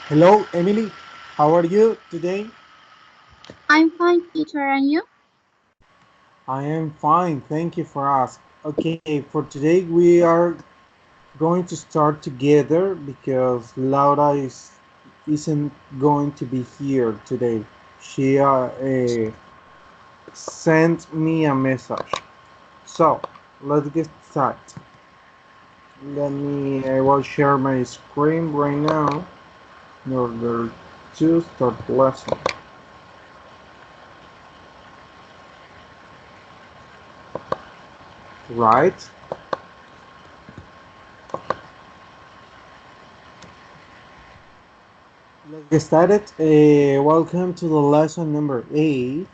Hello, Emily. How are you today? I'm fine, teacher, and you? I am fine. Thank you for asking. Okay, for today we are going to start together because Laura isn't going to be here today. She sent me a message. So let's get started. I will share my screen right now in order to start the lesson. Right? Let's get started. Welcome to the lesson number 8.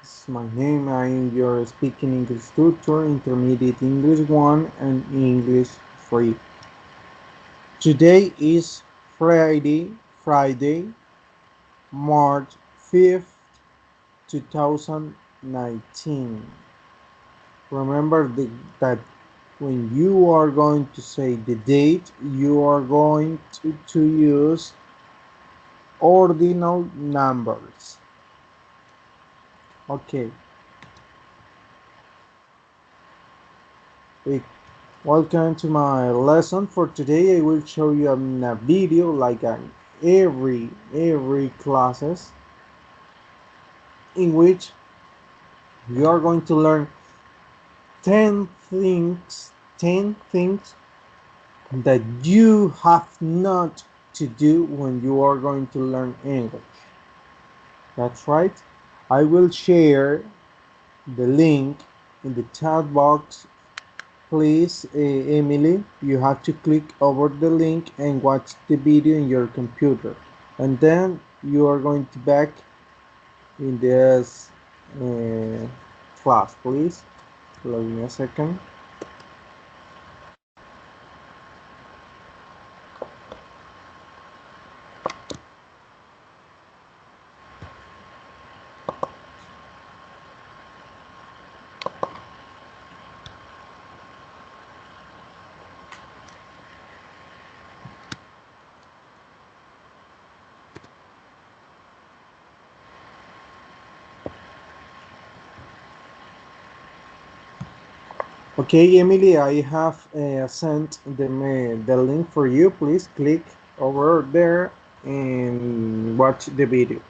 This is my name. I am your speaking English tutor, intermediate English 1 and English 3. Today is Friday, March 5th, 2019. Remember that when you are going to say the date, you are going to use ordinal numbers. Okay, eh, welcome to my lesson. For today, I will show you a video like every classes in which you are going to learn 10 things, 10 things that you have not to do when you are going to learn English. That's right. I will share the link in the chat box. Please, Emily, you have to click over the link and watch the video in your computer. And then you are going to back in this uh, class, please. Allow me a second. Okay, Emily, I have sent the link for you. Please click over there and watch the video.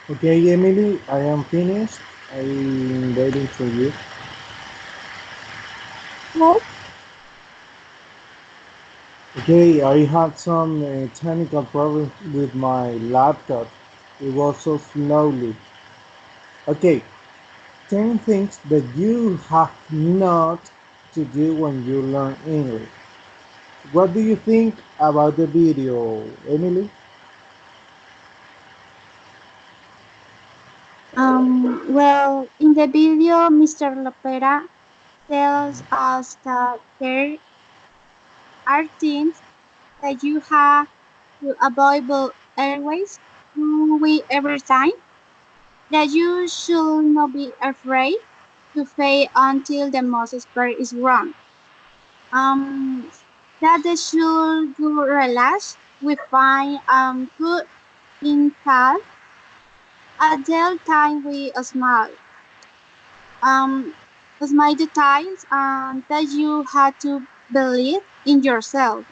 Okay, Emily, I am finished. I'm waiting for you. Well, Okay, I had some technical problems with my laptop. It was so slowly. Okay, 10 things that you have not to do when you learn English. What do you think about the video, Emily? in the video, Mr. Lopera tells us that there are things that you have to avoid always do we every time, that you should not be afraid to fail until the most expert is wrong. Um, that they should you relax, we find good in time, at the time we smile. Um, smile the times and that you have to believe in yourself.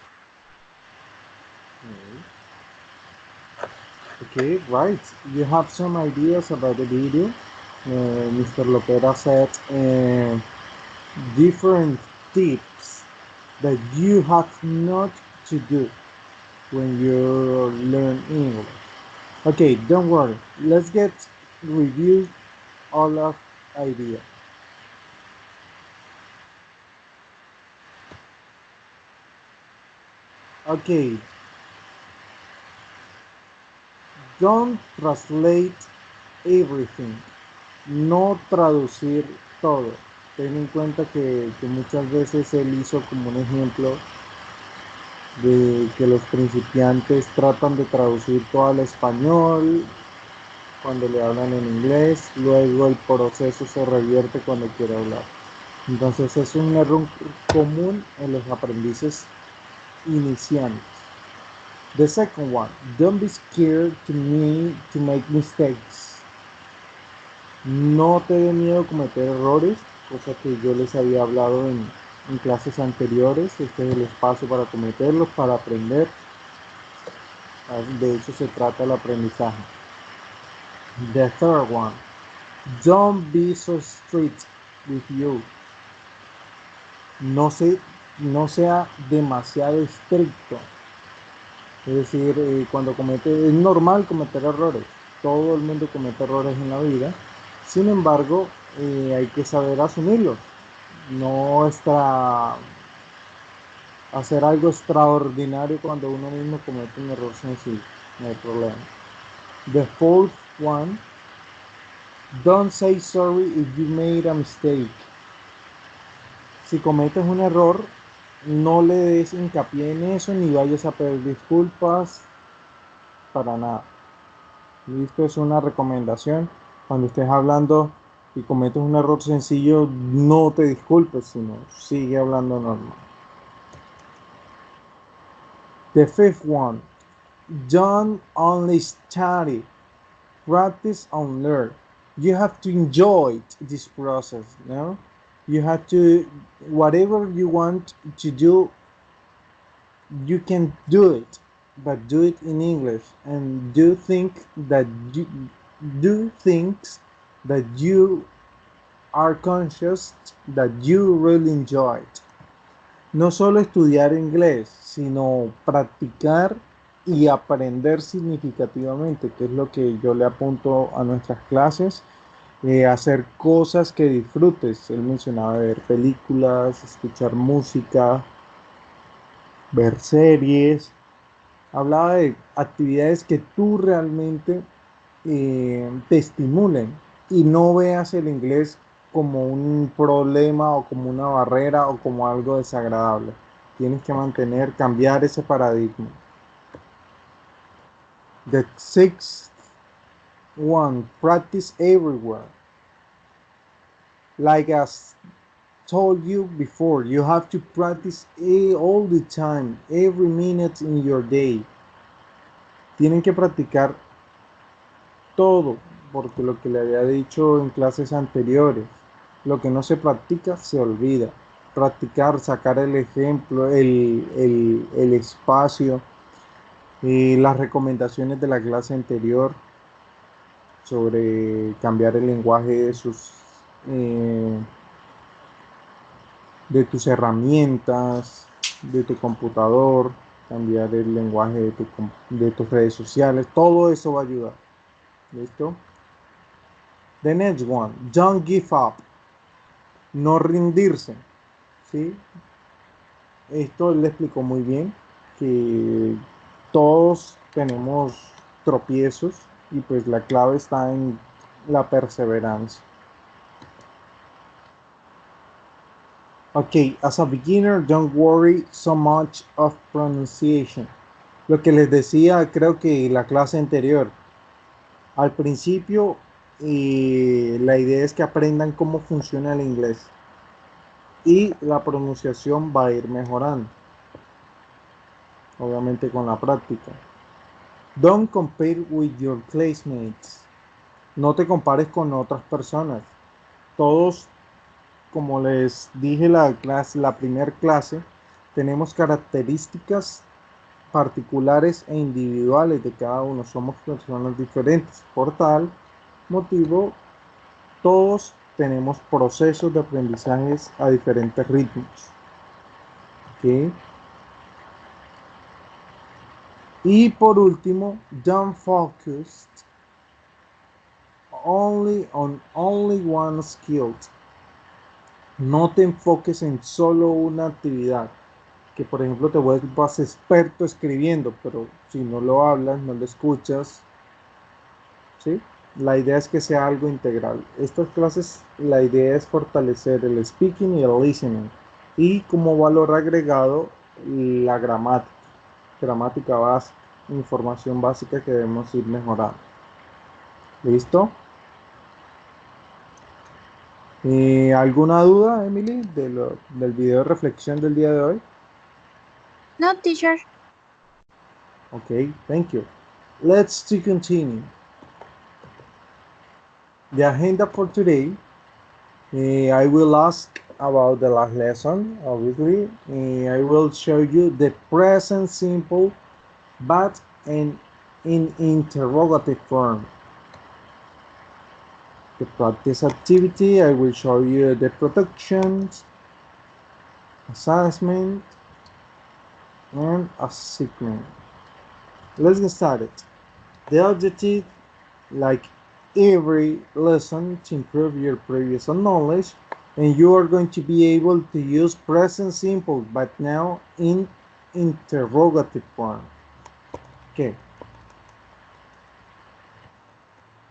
Okay, right. You have some ideas about the video. Mr. Lopera said different tips that you have not to do when you learn English. Okay, don't worry. Let's get review all of idea. Okay, don't translate everything. No traducir todo. Ten en cuenta que muchas veces él hizo como un ejemplo de que los principiantes tratan de traducir todo al español cuando le hablan en inglés, luego el proceso se revierte cuando quiere hablar. Entonces es un error común en los aprendices iniciantes. The second one, don't be scared to make mistakes. No te dé miedo cometer errores, cosa que yo les había hablado en clases anteriores. Este es el espacio para cometerlos, para aprender. De eso se trata el aprendizaje. The third one, don't be so strict with you. No, se, no sea demasiado estricto. Es decir, cuando comete, es normal cometer errores. Todo el mundo comete errores en la vida. Sin embargo, hay que saber asumirlos. No está hacer algo extraordinario cuando uno mismo comete un error sencillo. No hay problema. The fourth one, don't say sorry if you made a mistake. Si cometes un error, no le des hincapié en eso ni vayas a pedir disculpas para nada. Listo, es una recomendación. Cuando estés hablando y cometes un error sencillo, no te disculpes, sino sigue hablando normal. The fifth one, don't only study, practice and learn. You have to enjoy this process, no? You have to, whatever you want to do, you can do it, but do it in English and do things that you are conscious that you really enjoy it. No solo estudiar inglés, sino practicar y aprender significativamente, que es lo que yo le apunto a nuestras clases, hacer cosas que disfrutes. Él mencionaba ver películas, escuchar música, ver series. Hablaba de actividades que tú realmente te estimulen y no veas el inglés como un problema o como una barrera o como algo desagradable. Tienes que mantener, cambiar ese paradigma. The sixth one, practice everywhere. Like as told you before, you have to practice all the time, every minute in your day. Tienen que practicar todo, porque lo que le había dicho en clases anteriores, lo que no se practica se olvida. Practicar, sacar el ejemplo, el espacio, las recomendaciones de la clase anterior. sobre cambiar el lenguaje de tus herramientas, de tu computador, cambiar el lenguaje de tus redes sociales, todo eso va a ayudar. ¿Listo? The next one, don't give up, no rendirse, ¿sí? Esto le explicó muy bien que todos tenemos tropiezos y pues la clave está en la perseverancia. Ok, as a beginner, don't worry so much of pronunciation. Lo que les decía, creo que la clase anterior, al principio, la idea es que aprendan cómo funciona el inglés y la pronunciación va a ir mejorando, obviamente con la práctica. Don't compare with your classmates. No te compares con otras personas. Todos, como les dije la primera clase, tenemos características particulares e individuales de cada uno. Somos personas diferentes. Por tal motivo, todos tenemos procesos de aprendizajes a diferentes ritmos. ¿Okay? Y por último, don't focus only one skill. No te enfoques en solo una actividad. Que por ejemplo te vuelvas experto escribiendo, pero si no lo hablas, no lo escuchas, ¿sí? La idea es que sea algo integral. Estas clases, la idea es fortalecer el speaking y el listening. Y como valor agregado, la gramática básica, información básica que debemos ir mejorando. ¿Listo? ¿Alguna duda, Emily, del video de reflexión del día de hoy? No, teacher. Okay, thank you. Let's continue. The agenda for today, I will ask about the last lesson, obviously. I will show you the present simple, but in interrogative form. The practice activity, I will show you the productions, assessment, and assignment. Let's get started. The objective, like every lesson, to improve your previous knowledge, and you are going to be able to use present simple, but now in interrogative form. Okay.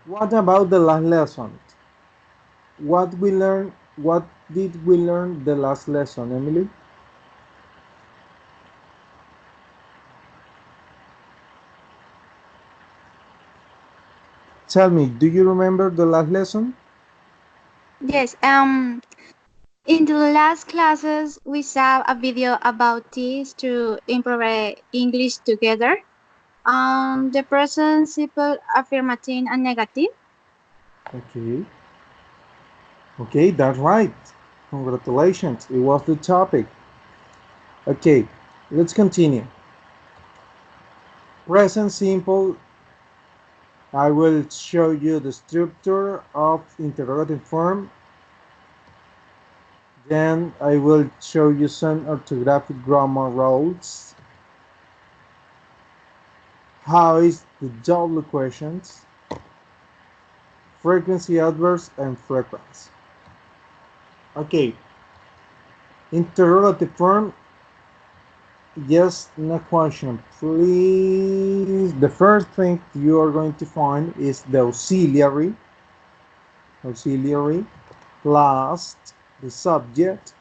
What about the last lesson? What we learned? What did we learn the last lesson, Emily? Tell me, do you remember the last lesson? Yes. In the last classes, we saw a video about this to improve English together. The present simple, affirmative, and negative. Okay. Okay, that's right. Congratulations. It was the topic. Okay, let's continue. Present simple, I will show you the structure of interrogative form. Then I will show you some orthographic grammar rules. How is the double questions, frequency adverbs, and frequency. Okay, interrogative form, yes, no question, please. The first thing you are going to find is the auxiliary plus the subject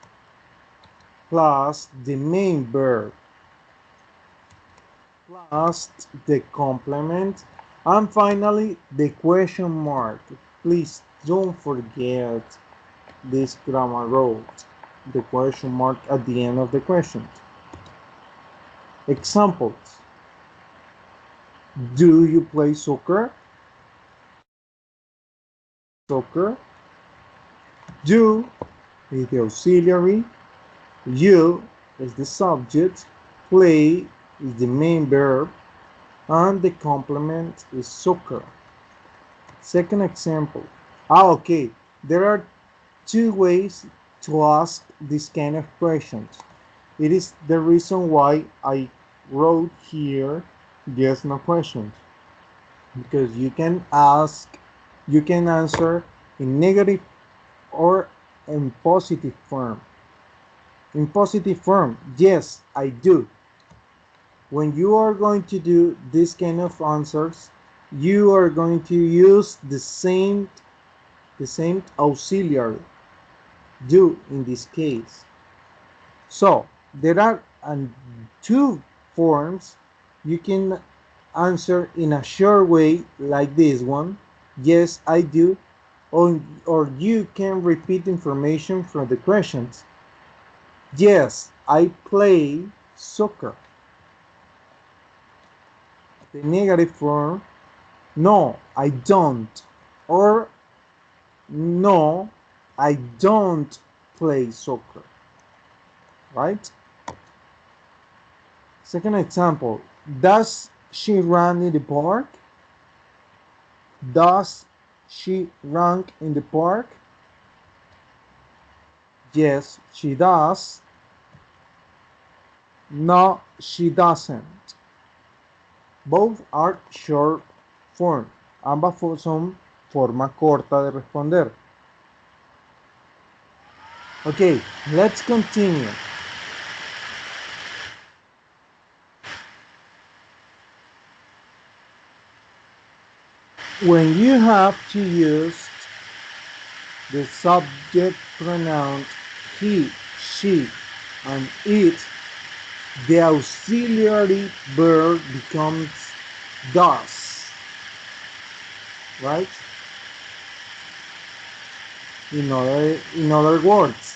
plus the main verb plus the complement, and finally the question mark. Please don't forget this grammar rule, the question mark at the end of the question. Examples: do you play soccer? Soccer. Do is the auxiliary, you is the subject, play is the main verb, and the complement is soccer. Second example. Okay. There are two ways to ask this kind of questions. It is the reason why I wrote here yes no questions, because you can answer in negative or in positive form. In positive form, yes, I do. When you are going to do this kind of answers, you are going to use the same auxiliary, do in this case. So there are two forms. You can answer in a short way like this one, yes I do, or you can repeat information from the questions. Yes, I play soccer. The negative form, no, I don't, or no, I don't play soccer, right? Second example, does she run in the park? Does she run in the park? Yes, she does. No, she doesn't. Both are short form. Ambas son forma corta de responder. Okay, let's continue. When you have to use the subject pronouns he, she, and it, the auxiliary verb becomes does, right? In other words,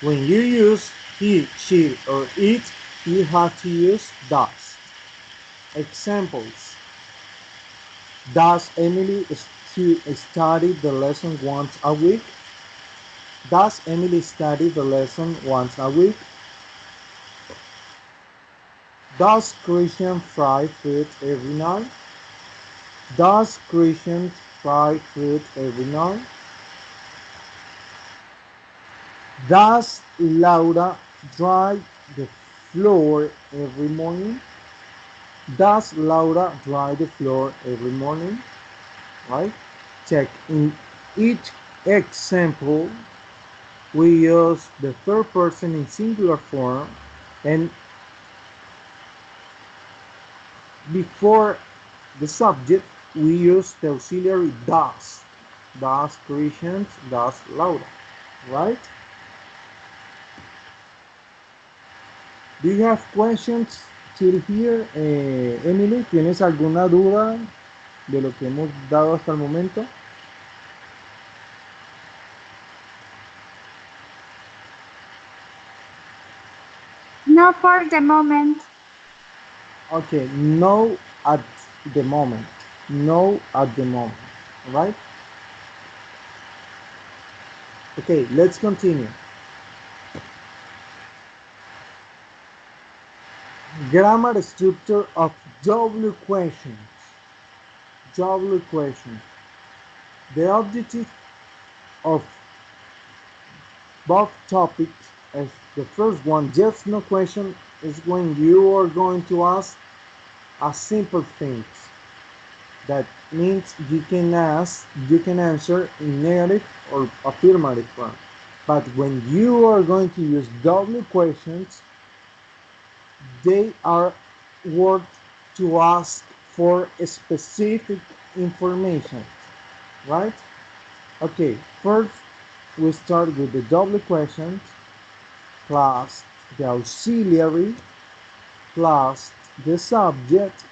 when you use he, she, or it, you have to use does. Examples. Does Emily study the lesson once a week? Does Emily study the lesson once a week? Does Christian fry food every night? Does Christian fry food every night? Does Laura dry the floor every morning? Does Laura dry the floor every morning? Right? Check. In each example, we use the third person in singular form, and before the subject, we use the auxiliary does. Does Christian, does Laura, right? Do you have questions till here? Emily, ¿tienes alguna duda de lo que hemos dado hasta el momento? No, for the moment. Okay, no at the moment. No at the moment, right? Okay, let's continue. Grammar structure of W questions. W questions. The objective of both topics is the first one, yes no question, is when you are going to ask a simple things. That means you can answer in negative or affirmative form. But when you are going to use W questions, they are words to ask for specific information, right? Okay, first we start with the W questions plus the auxiliary plus the subject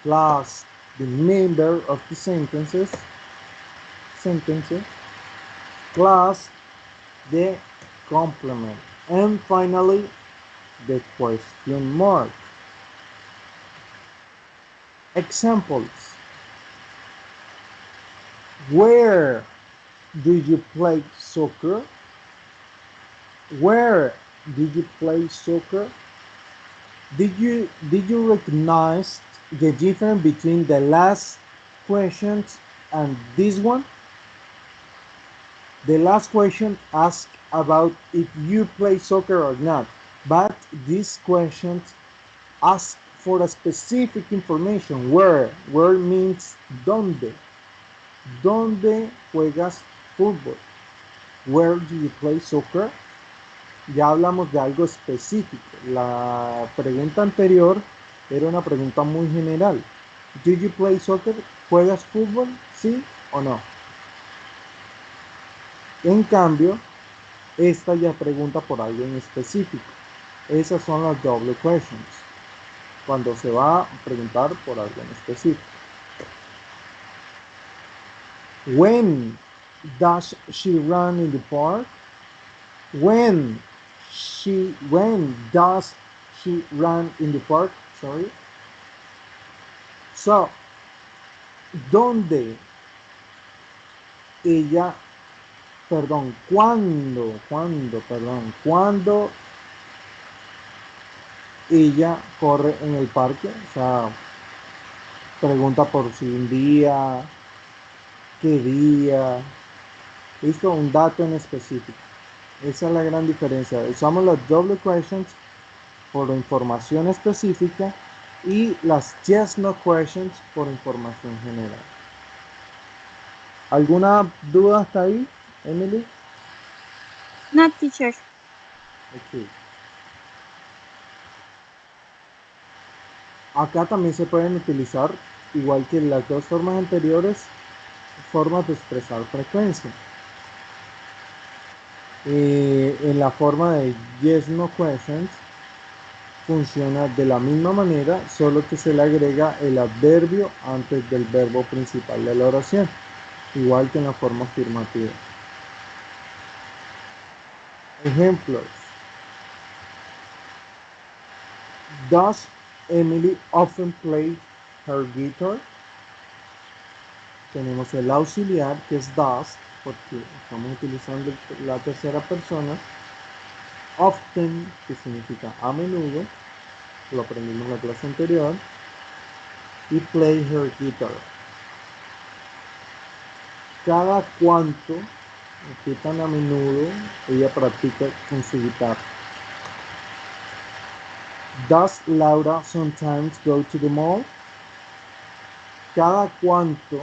plus the member of the sentences plus the complement, and finally the question mark. Examples. Where do you play soccer? Where did you play soccer? Did you recognize the difference between the last questions And this one, the last question asks about if you play soccer or not. But these questions ask for a specific information. Where means donde. ¿Dónde juegas fútbol? Where do you play soccer? Ya hablamos de algo específico. La pregunta anterior era una pregunta muy general. Do you play soccer? ¿Juegas fútbol? ¿Sí o no? En cambio, esta ya pregunta por algo en específico. Esas son las double questions. Cuando se va a preguntar por algo en específico. When does she run in the park? When does she run in the park? Sorry. So, ¿dónde ella, perdón, cuándo ella corre en el parque? O sea, pregunta por si un día, qué día, listo, un dato en específico. Esa es la gran diferencia. Usamos las double questions por información específica y las yes no questions por información general. ¿Alguna duda hasta ahí, Emily? No, teacher. Okay. Acá también se pueden utilizar, igual que las dos formas anteriores, formas de expresar frecuencia. En la forma de yes no questions funciona de la misma manera, solo que se le agrega el adverbio antes del verbo principal de la oración, igual que en la forma afirmativa. Ejemplos. Does Emily often play her guitar? Tenemos el auxiliar que es does, porque estamos utilizando la tercera persona. Often, que significa a menudo, lo aprendimos en la clase anterior. Y play her guitar. Cada cuánto, qué tan a menudo ella practica con su guitarra. Does Laura sometimes go to the mall? Cada cuánto,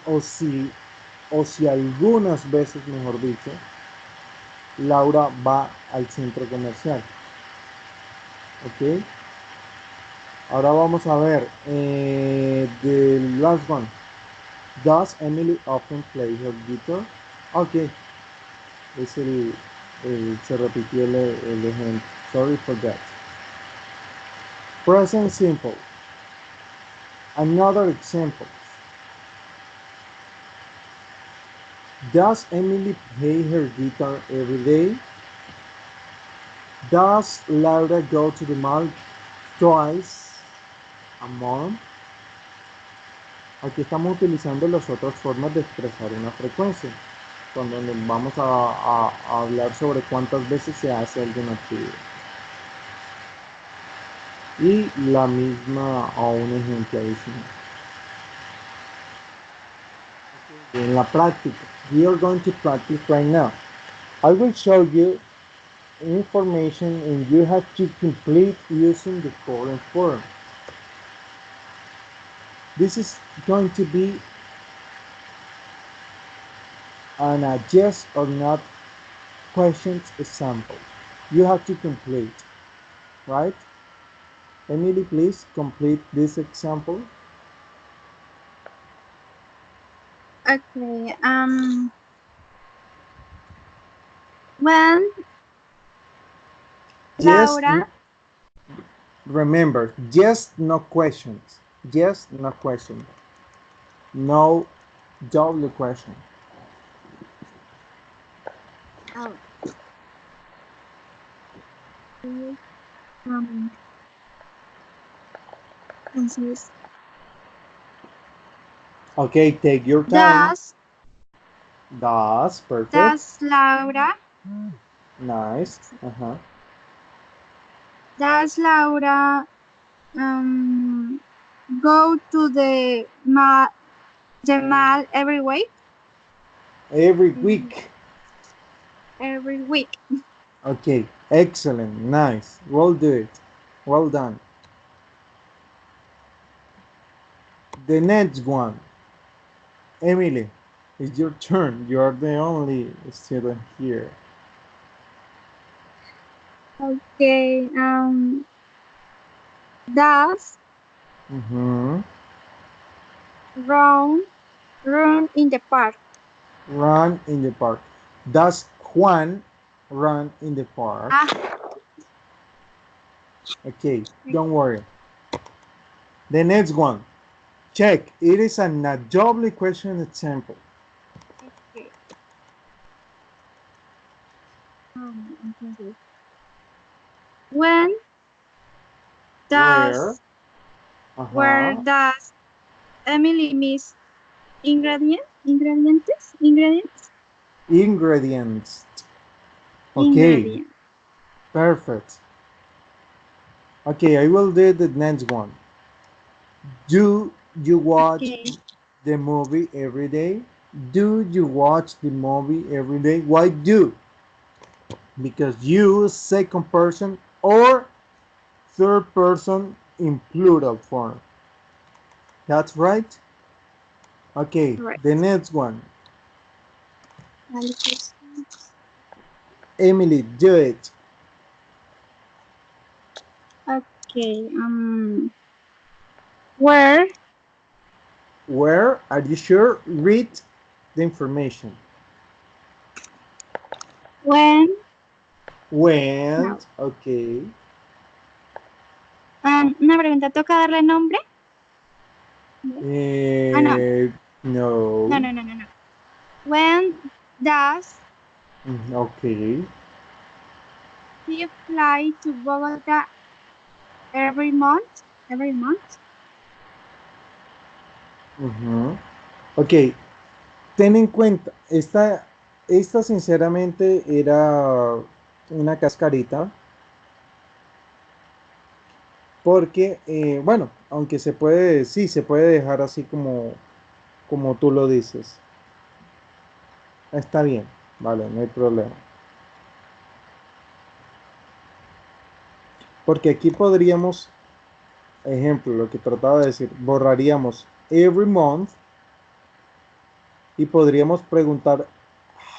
o si algunas veces, mejor dicho, Laura va al centro comercial. Ok. Ahora vamos a ver the last one. Does Emily often play her guitar? Ok. Es se repitió el ejemplo. Sorry for that. Present simple. Another example. Does Emily play her guitar every day? Does Laura go to the mall twice a month? Aquí estamos utilizando las otras formas de expresar una frecuencia, cuando vamos a hablar sobre cuántas veces se hace alguna actividad. Y la misma a un ejemplo adicional. En la práctica, we are going to practice right now. I will show you information and you have to complete using the current form. This is going to be an a yes or not questions example. You have to complete, right? Emily, please complete this example. Okay. When Yes, Laura, remember, yes, no questions. Yes, no question. No double question. oh, um, answers. Okay, take your time. Does That's perfect. does Laura Nice. Uh-huh. does Laura um go to the mall every week? Every Mm, week. every week. Okay, excellent, nice. Well do it. Well done. The next one. Emily, it's your turn. You are the only student here. Okay. Does Mm-hmm. run run in the park? Run in the park. Does Juan run in the park? Ah, Okay, don't worry. The next one. Check. It is a double question example. okay. Entonces, when Where? does where Uh-huh. does Emily miss ingredients? Ingredients. Okay, Ingredients. perfect. Okay, I will do the next one. Do you watch Okay. the movie every day? Do you watch the movie every day? Why do? Because you second person or third person in plural form. That's right. Okay, Right. the next one. Analysis. Emily, do it. Okay. Where Where are you sure? Read the information. when When? no. Okay. Una pregunta, ¿toca darle nombre? Ah, no. No. No. When does Okay. he fly to Bogota every month? Every month? Ujú. Ok, ten en cuenta, esta sinceramente era una cascarita, porque, bueno, aunque se puede, sí, se puede dejar así como tú lo dices. Está bien, vale, no hay problema. Porque aquí podríamos, ejemplo, lo que trataba de decir, borraríamos every month y podríamos preguntar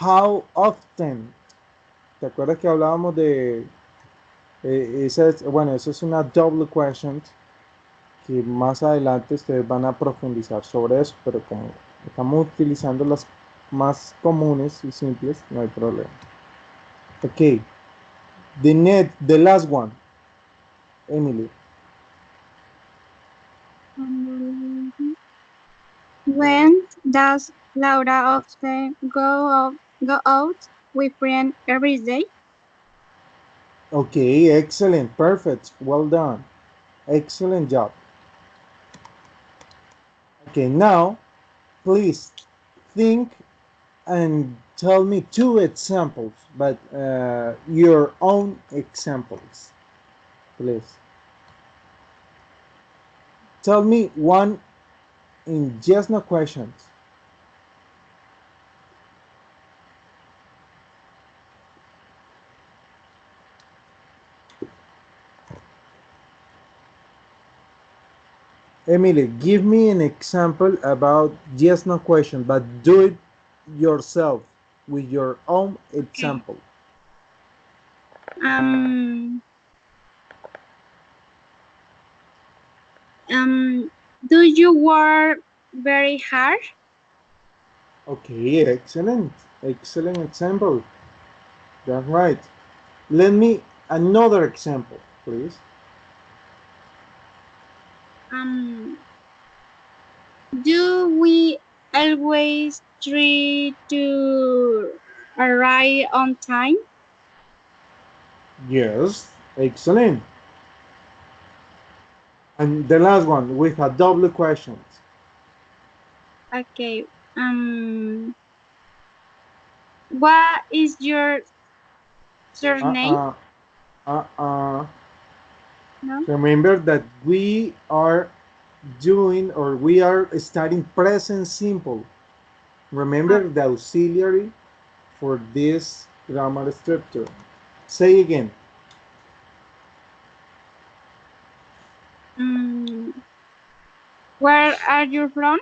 how often. ¿Te acuerdas que hablábamos de bueno, esa es una double question que más adelante ustedes van a profundizar sobre eso, pero como estamos utilizando las más comunes y simples, no hay problema. Ok, the last one, Emily. When does Laura often go out with friends every day? Ok, excellent, perfect, well done, excellent job. Okay, now please think and tell me two examples, but your own examples, please. Tell me one in just no questions. Emily, give me an example about just no question, but do it yourself with your own Okay. example. Um, um, do you work very hard? Okay, excellent. Excellent example. That's right. Let me another example, please. Um, do we always try to arrive on time? Yes, excellent. And the last one with a double question. Okay. What is your surname? Uh-uh, uh-uh. No. Remember that we are doing or we are studying present simple. Remember the auxiliary for this grammar structure. Say again. Mm, where are you from?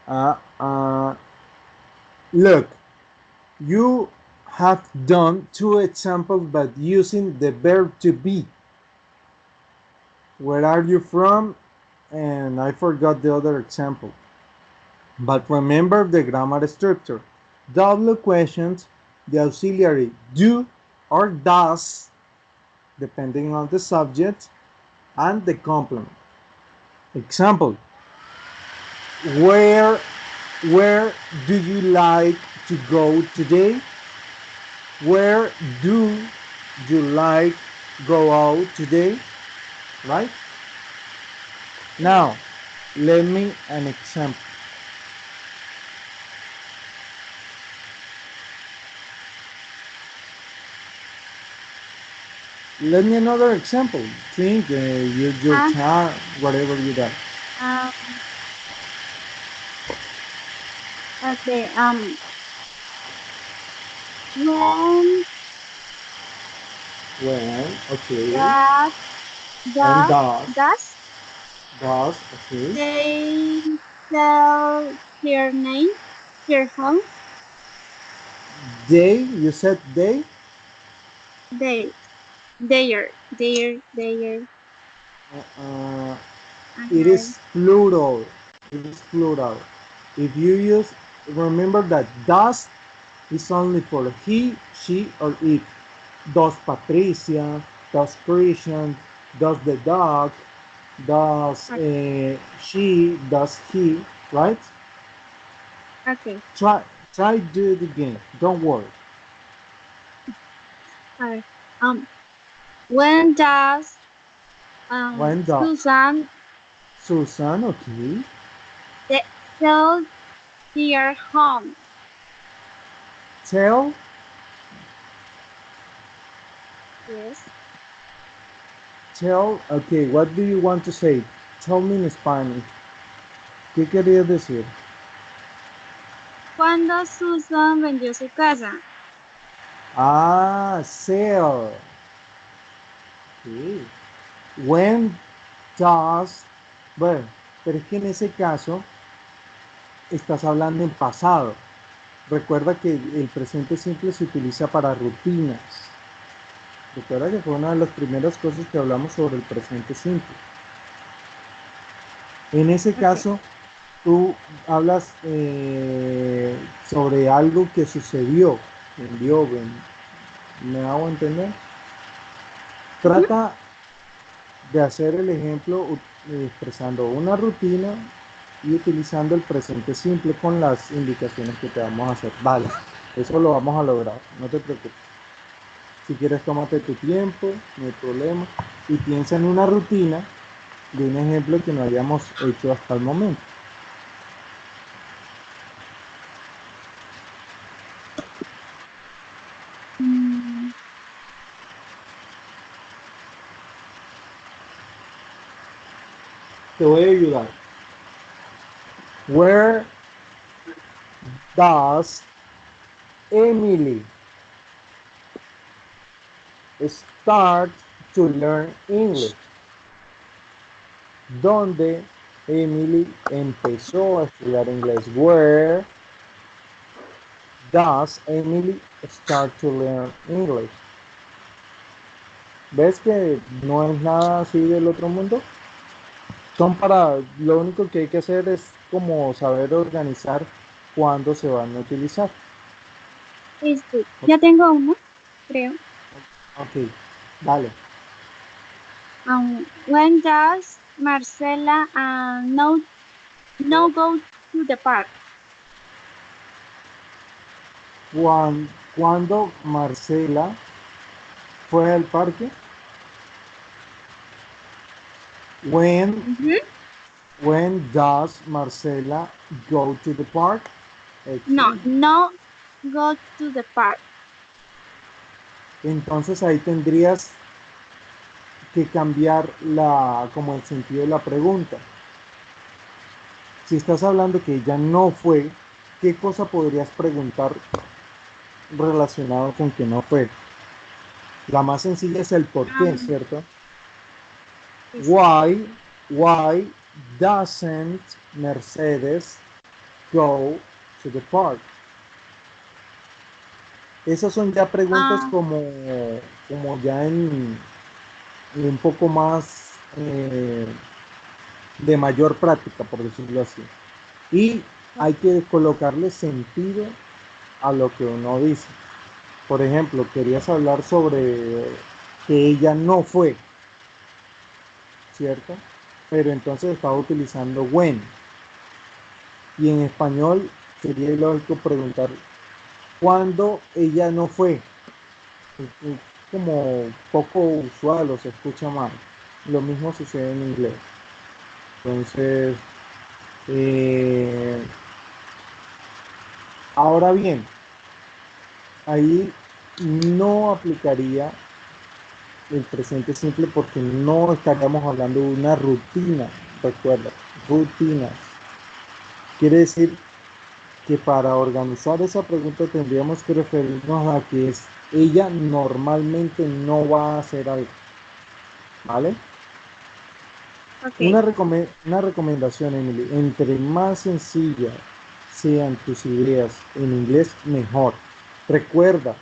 Uh, uh, Look, you have done two examples but using the verb to be. Where are you from? And I forgot the other example. But remember the grammar structure. W questions, the auxiliary do or does, depending on the subject, and the complement. Example, where where do you like to go today? Where do you like go out today? Right? Yes. Now, let me an example. Let me another example. Think, use your Uh, time, whatever you got. um, okay. When When, okay. that When does does does, okay. they tell their name, their home, They, you said they? they, their, Uh, it uh, is plural. It is plural. If you use, remember that does is only for he, she, or it. Does Patricia, does Christian, does the dog, does she, does he, right? okay. Try, try do it again. Don't worry. Alright. Um, when does When the Susan Susan, okay. sell their home? Tell, Yes. tell, okay. What do you want to say? Tell me in Spanish. ¿Qué querías decir? ¿Cuándo Susan vendió su casa? Ah, sell. Okay. When does, bueno, pero es que en ese caso estás hablando en pasado. Recuerda que el presente simple se utiliza para rutinas. Recuerda que fue una de las primeras cosas que hablamos sobre el presente simple. En ese Okay. caso, tú hablas sobre algo que sucedió, envió, ¿me hago entender? Ujú. Trata de hacer el ejemplo expresando una rutina y utilizando el presente simple con las indicaciones que te vamos a hacer. Vale, eso lo vamos a lograr, no te preocupes. Si quieres, tómate tu tiempo, no hay problema. Y piensa en una rutina de un ejemplo que no hayamos hecho hasta el momento. Mm, Te voy a ayudar. Where does Emily start to learn English? ¿Dónde Emily empezó a estudiar inglés? Where does Emily start to learn English? ¿Ves que no es nada así del otro mundo? Son para, lo único que hay que hacer es como saber organizar cuándo se van a utilizar. ya tengo uno, creo. Ok, dale. When does Marcela no go to the park? Cuando Marcela fue al parque, when, Ujú. when does Marcela go to the park? No, Excellent. no go to the park. Entonces ahí tendrías que cambiar como el sentido de la pregunta. Si estás hablando que ella no fue, ¿qué cosa podrías preguntar relacionado con que no fue? La más sencilla es el por qué, Um, ¿cierto? sí, sí. Why doesn't Mercedes go to the park? Esas son ya preguntas Ah, como ya en un poco más de mayor práctica, por decirlo así. Y hay que colocarle sentido a lo que uno dice. Por ejemplo, querías hablar sobre que ella no fue, ¿cierto? Pero entonces estaba utilizando when. Y en español sería lógico preguntar cuándo ella no fue. Es como poco usual o se escucha mal. Lo mismo sucede en inglés. Entonces, eh, ahora bien, ahí no aplicaría el presente simple porque no estaríamos hablando de una rutina, recuerda, rutinas. Quiere decir que para organizar esa pregunta tendríamos que referirnos a que ella normalmente no va a hacer algo, ¿vale? ok. Una recomendación, Emily, entre más sencillas sean tus ideas en inglés, mejor. Recuerda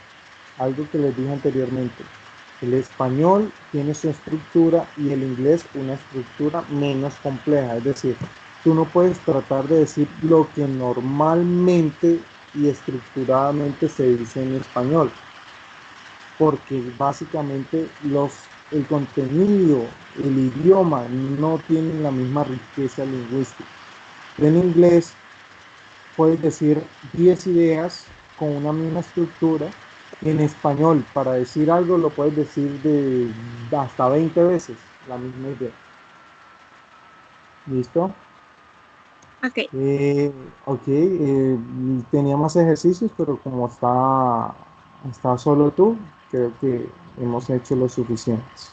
algo que les dije anteriormente. El español tiene su estructura y el inglés una estructura menos compleja. Es decir, tú no puedes tratar de decir lo que normalmente y estructuradamente se dice en español, porque básicamente el contenido, el idioma no tienen la misma riqueza lingüística. En inglés puedes decir 10 ideas con una misma estructura. En español, para decir algo, lo puedes decir de hasta 20 veces la misma idea. ¿Listo? Ok. Ok, tenía más ejercicios, pero como está solo tú, creo que hemos hecho lo suficientes.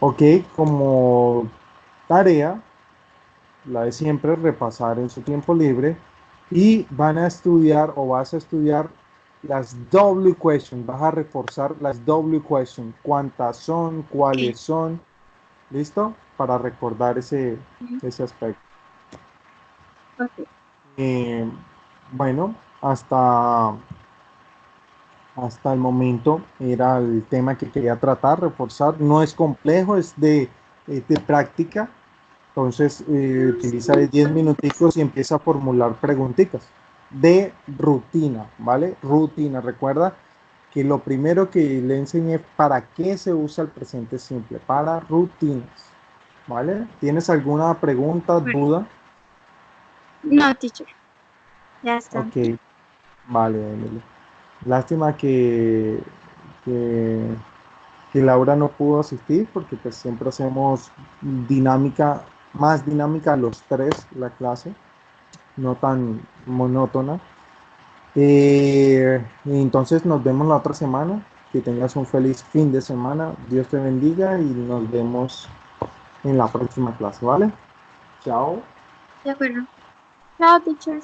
Ok, como tarea, la de siempre, repasar en su tiempo libre y van a estudiar o vas a estudiar las W questions, vas a reforzar las W questions, cuántas son, Ok. cuáles son, ¿listo? Para recordar Ujú. ese aspecto. Ok. Eh, bueno, hasta el momento era el tema que quería tratar, reforzar. No es complejo, es de práctica. Entonces, utiliza 10 minuticos y empieza a formular preguntitas de rutina, ¿vale? Rutina. Recuerda que lo primero que le enseñé para qué se usa el presente simple, para rutinas, ¿vale? ¿Tienes alguna pregunta, Bueno. duda? No, teacher. Ya está. Ok, vale, Emily. Lástima que, que Laura no pudo asistir porque pues siempre hacemos dinámica, más dinámica los tres la clase, no tan monótona. Entonces nos vemos la otra semana. Que tengas un feliz fin de semana. Dios te bendiga y nos vemos en la próxima clase, ¿vale? Chao. De acuerdo. Chao, teacher.